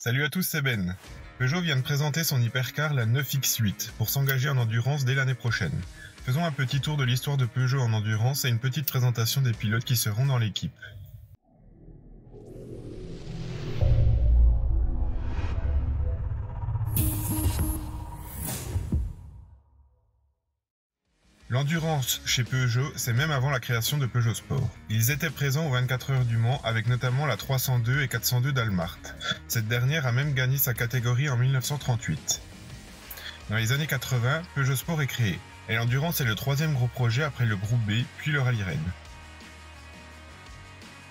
Salut à tous, c'est Ben. Peugeot vient de présenter son hypercar, la 9X8, pour s'engager en endurance dès l'année prochaine. Faisons un petit tour de l'histoire de Peugeot en endurance et une petite présentation des pilotes qui seront dans l'équipe. L'endurance chez Peugeot, c'est même avant la création de Peugeot Sport. Ils étaient présents aux 24 heures du Mans avec notamment la 302 et 402 d'Almart. Cette dernière a même gagné sa catégorie en 1938. Dans les années 80, Peugeot Sport est créé, et l'endurance est le troisième gros projet après le groupe B, puis le Rallye Rennes.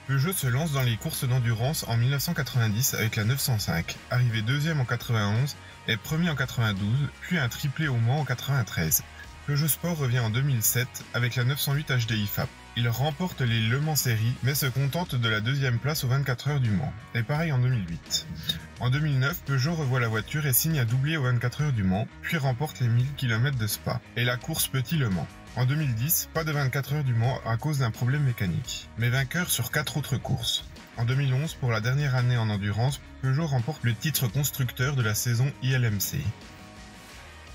Peugeot se lance dans les courses d'endurance en 1990 avec la 905, arrivé deuxième en 91 et premier en 92, puis un triplé au Mans en 93. Peugeot Sport revient en 2007 avec la 908 HDI FAP. Il remporte les Le Mans Série, mais se contente de la deuxième place aux 24 heures du Mans, et pareil en 2008. En 2009, Peugeot revoit la voiture et signe un doublé aux 24 heures du Mans, puis remporte les 1000 km de Spa, et la course Petit Le Mans. En 2010, pas de 24 heures du Mans à cause d'un problème mécanique, mais vainqueur sur 4 autres courses. En 2011, pour la dernière année en endurance, Peugeot remporte le titre constructeur de la saison ILMC.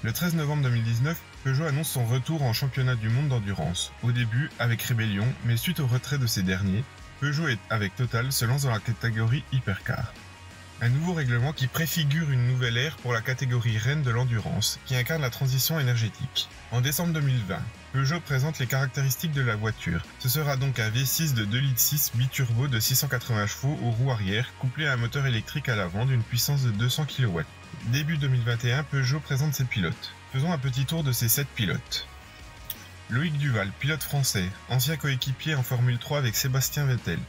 Le 13 novembre 2019, Peugeot annonce son retour en championnat du monde d'endurance, au début avec Rébellion, mais suite au retrait de ces derniers, Peugeot avec Total se lance dans la catégorie Hypercar. Un nouveau règlement qui préfigure une nouvelle ère pour la catégorie Rennes de l'endurance, qui incarne la transition énergétique. En décembre 2020, Peugeot présente les caractéristiques de la voiture. Ce sera donc un V6 de 2,6 litres biturbo de 680 chevaux aux roues arrière, couplé à un moteur électrique à l'avant d'une puissance de 200 kW. Début 2021, Peugeot présente ses pilotes. Faisons un petit tour de ces 7 pilotes. Loïc Duval, pilote français, ancien coéquipier en Formule 3 avec Sébastien Vettel.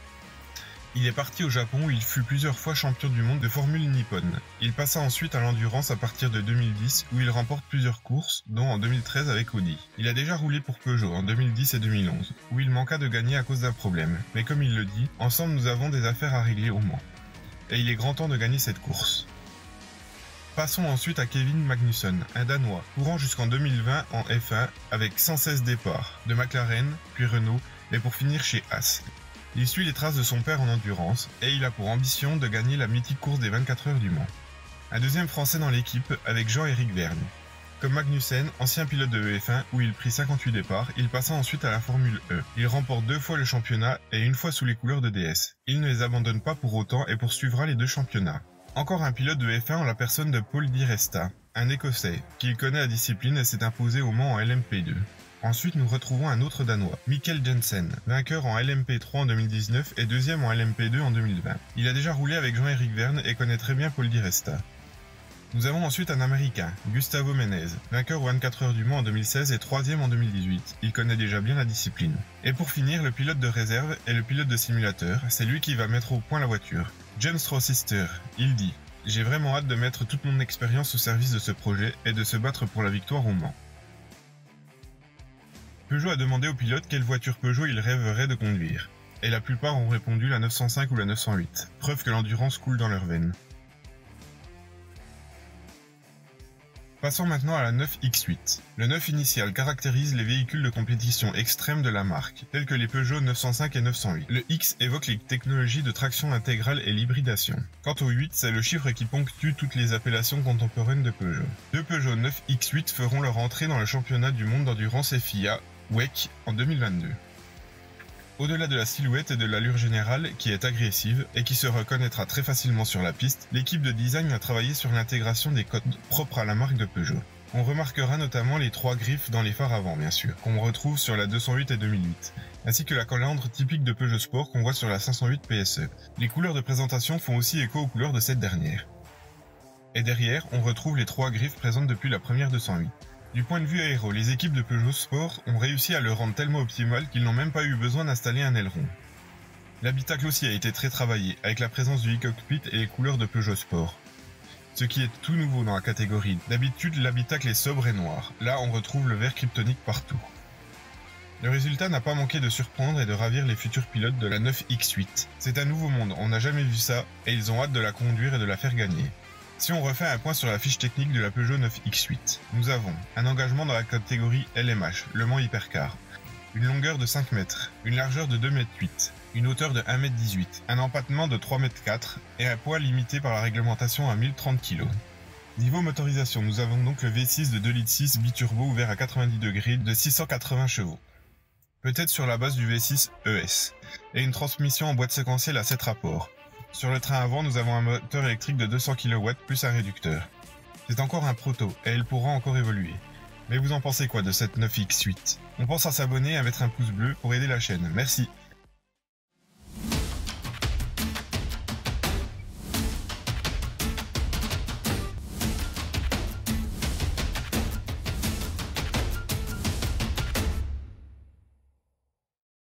Il est parti au Japon où il fut plusieurs fois champion du monde de Formule Nippon. Il passa ensuite à l'endurance à partir de 2010 où il remporte plusieurs courses, dont en 2013 avec Audi. Il a déjà roulé pour Peugeot en 2010 et 2011, où il manqua de gagner à cause d'un problème. Mais comme il le dit, ensemble nous avons des affaires à régler au Mans. Et il est grand temps de gagner cette course. Passons ensuite à Kevin Magnussen, un Danois, courant jusqu'en 2020 en F1 avec 116 départs, de McLaren, puis Renault, et pour finir chez Haas. Il suit les traces de son père en endurance, et il a pour ambition de gagner la mythique course des 24 heures du Mans. Un deuxième français dans l'équipe avec Jean-Éric Vergne. Comme Magnussen, ancien pilote de F1 où il prit 58 départs, il passa ensuite à la Formule E. Il remporte 2 fois le championnat et une fois sous les couleurs de DS. Il ne les abandonne pas pour autant et poursuivra les 2 championnats. Encore un pilote de F1 en la personne de Paul Di Resta, un Écossais, qui connaît la discipline et s'est imposé au Mans en LMP2. Ensuite, nous retrouvons un autre Danois, Mikkel Jensen, vainqueur en LMP3 en 2019 et deuxième en LMP2 en 2020. Il a déjà roulé avec Jean-Éric Vergne et connaît très bien Paul Di Resta. Nous avons ensuite un Américain, Gustavo Menez, vainqueur aux 24 heures du Mans en 2016 et troisième en 2018. Il connaît déjà bien la discipline. Et pour finir, le pilote de réserve est le pilote de simulateur, c'est lui qui va mettre au point la voiture. James Rochester, il dit « J'ai vraiment hâte de mettre toute mon expérience au service de ce projet et de se battre pour la victoire au Mans. » Peugeot a demandé aux pilotes quelle voiture Peugeot ils rêveraient de conduire. Et la plupart ont répondu la 905 ou la 908, preuve que l'endurance coule dans leurs veines. Passons maintenant à la 9X8. Le 9 initial caractérise les véhicules de compétition extrême de la marque, tels que les Peugeot 905 et 908. Le X évoque les technologies de traction intégrale et l'hybridation. Quant au 8, c'est le chiffre qui ponctue toutes les appellations contemporaines de Peugeot. 2 Peugeot 9X8 feront leur entrée dans le championnat du monde d'endurance FIA WEC en 2022. Au-delà de la silhouette et de l'allure générale qui est agressive et qui se reconnaîtra très facilement sur la piste, l'équipe de design a travaillé sur l'intégration des codes propres à la marque de Peugeot. On remarquera notamment les 3 griffes dans les phares avant bien sûr, qu'on retrouve sur la 208 et 2008, ainsi que la calandre typique de Peugeot Sport qu'on voit sur la 508 PSE. Les couleurs de présentation font aussi écho aux couleurs de cette dernière. Et derrière, on retrouve les 3 griffes présentes depuis la première 208. Du point de vue aéro, les équipes de Peugeot Sport ont réussi à le rendre tellement optimal qu'ils n'ont même pas eu besoin d'installer un aileron. L'habitacle aussi a été très travaillé, avec la présence du e-cockpit et les couleurs de Peugeot Sport. Ce qui est tout nouveau dans la catégorie. D'habitude, l'habitacle est sobre et noir. Là, on retrouve le vert kryptonique partout. Le résultat n'a pas manqué de surprendre et de ravir les futurs pilotes de la 9X8. C'est un nouveau monde, on n'a jamais vu ça, et ils ont hâte de la conduire et de la faire gagner. Si on refait un point sur la fiche technique de la Peugeot 9X8, nous avons un engagement dans la catégorie LMH, Le Mans Hypercar, une longueur de 5 mètres, une largeur de 2,8 m, une hauteur de 1,18 m, un empattement de 3,4 m et un poids limité par la réglementation à 1030 kg. Niveau motorisation, nous avons donc le V6 de 2,6 litres biturbo ouvert à 90 degrés de 680 chevaux. Peut-être sur la base du V6 ES, et une transmission en boîte séquentielle à 7 rapports. Sur le train avant, nous avons un moteur électrique de 200 kW plus un réducteur. C'est encore un proto, et elle pourra encore évoluer. Mais vous en pensez quoi de cette 9X8 ? On pense à s'abonner et à mettre un pouce bleu pour aider la chaîne. Merci.